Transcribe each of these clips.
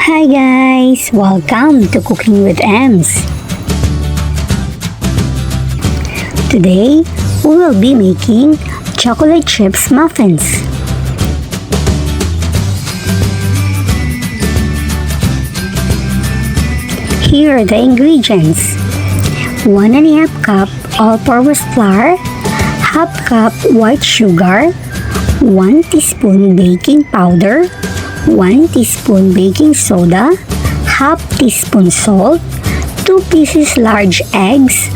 Hi guys! Welcome to Cooking with Ems. Today, we will be making chocolate chips muffins. Here are the ingredients. 1½ cup all-purpose flour, ½ cup white sugar, 1 teaspoon baking powder, 1 teaspoon baking soda, ½ teaspoon salt, 2 pieces large eggs,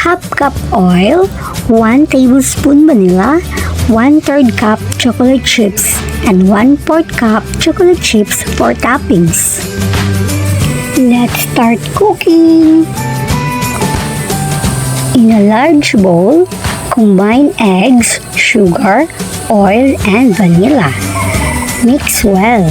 ½ cup oil, 1 tablespoon vanilla, 1/3 cup chocolate chips, and 1/4 cup chocolate chips for toppings. Let's start cooking! In a large bowl, combine eggs, sugar, oil, and vanilla. Mix well.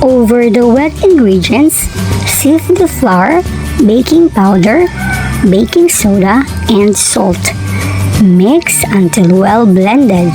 Over the wet ingredients, sift the flour, baking powder, baking soda, and salt. Mix until well blended.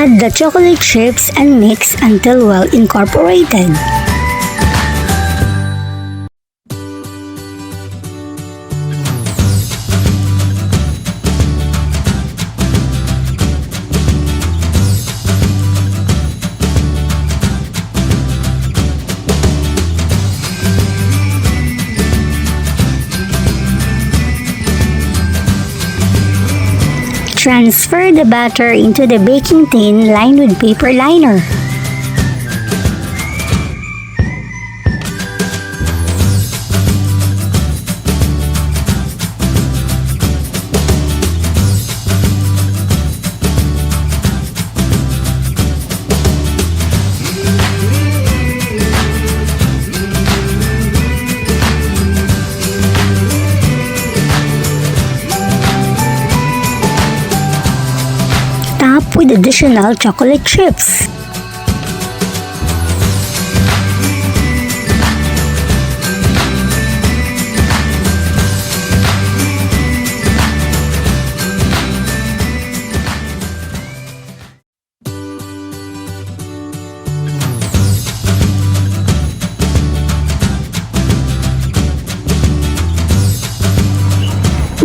Add the chocolate chips and mix until well incorporated. Transfer the batter into the baking tin lined with paper liner. top with additional chocolate chips.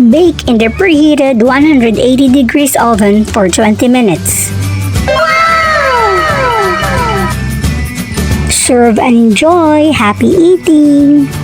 Bake in the preheated 180 degrees oven for 20 minutes. Wow! Serve and enjoy. Happy eating!